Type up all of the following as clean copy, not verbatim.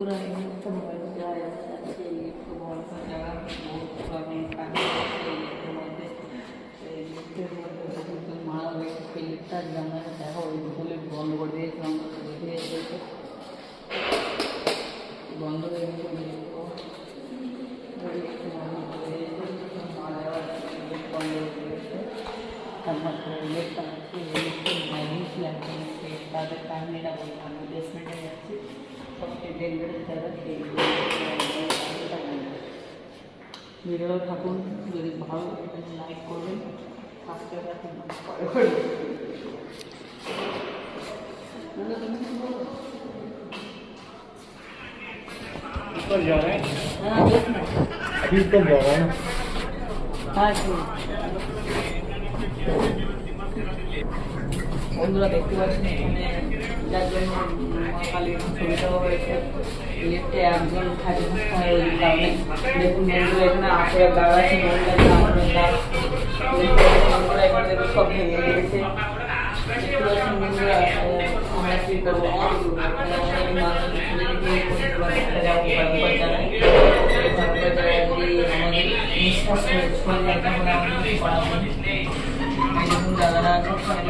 पूरा एकदम संभल जाए अच्छे एक बहुत सा जगह बहुत पुरानी पानी মারা হয়েছে পেলেটটার জানলাটা দেখা ওই বলে বন্ধ করে দিয়েছিলাম দেখে এসেছে বন্ধ হয়ে গেছে মারা যাওয়ার বন্ধ করে দিয়েছে তারপরে ইলেকটা আছে ইলেকট্রিক মাইনিংস লাগছে তাদের কাহিনিটা বললাম বেসমেন্টে যাচ্ছি সবচেয়ে ডেঞ্জারাস জায়গা সেই ভিডিওটা থাকুন যদি ভালো লাইক করবেন ऊपर जा रहे हैं अभी तो जा रहे हैं বন্ধুরা দেখতে পাচ্ছেন এখানে যার জন্য মা কালীর ছবি দেওয়া হয়েছে লিফটে একজন থাকে থাকতে হয় ওই কারণে দেখুন বন্ধুরা এখানে আসে দাঁড়া আছে বন্ধুরা এখানে দেখুন সব ভেঙে গেছে দেখতে পাচ্ছেন বন্ধুরা আমরা কি করবো আমাদের নিঃশ্বাস জায়গাটা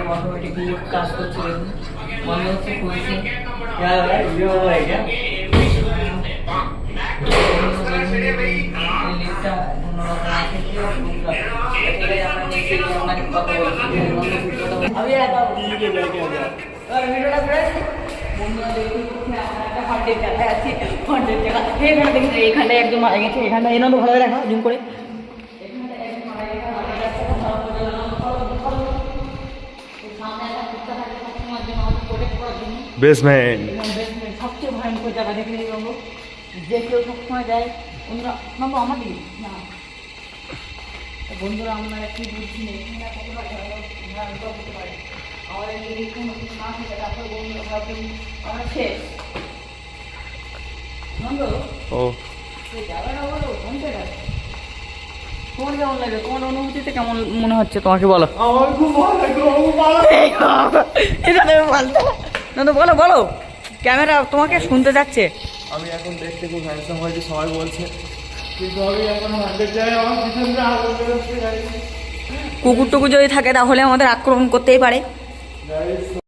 অটোমেটিকলি কাজ করছে মনে হচ্ছে খুলছে এখানটা একদম মারা গেছে এখানটা এনাও ভালো দেখা জুম করে बेसमेंट সবচেয়ে ভয়ঙ্কর জায়গা দেখে নিই বাবু যে কেউ সবসময় যায় অন্যরা বাবু আমার দিকে না বন্ধুরা আমরা কি বুঝছি না এখানে কতটা ভয়ঙ্কর হতে পারে আমাদের যদি কোনো কিছু না থাকে তারপর বন্ধুরা ভাববেন আমরা শেষ বন্ধু ओ এই জায়গাটা বলো কোন জায়গা তোমার কেমন লাগে তোমার অনুভূতিতে কেমন মনে হচ্ছে তোমাকে বলো আমার খুব ভালো লাগে খুব ভালো এটা তুমি বলতে না তো বলো বলো ক্যামেরা তোমাকে শুনতে যাচ্ছে আমি এখন দেখতে খুব হ্যান্ডসাম হয়েছে সবাই বলছে কিন্তু আমি এখন হাঁটতে যাই আমার পিছনে আগুন বেরোচ্ছে গাড়ি কুকুর টুকুর যদি থাকে তাহলে আমাদের আক্রমণ করতেই পারে গাড়ি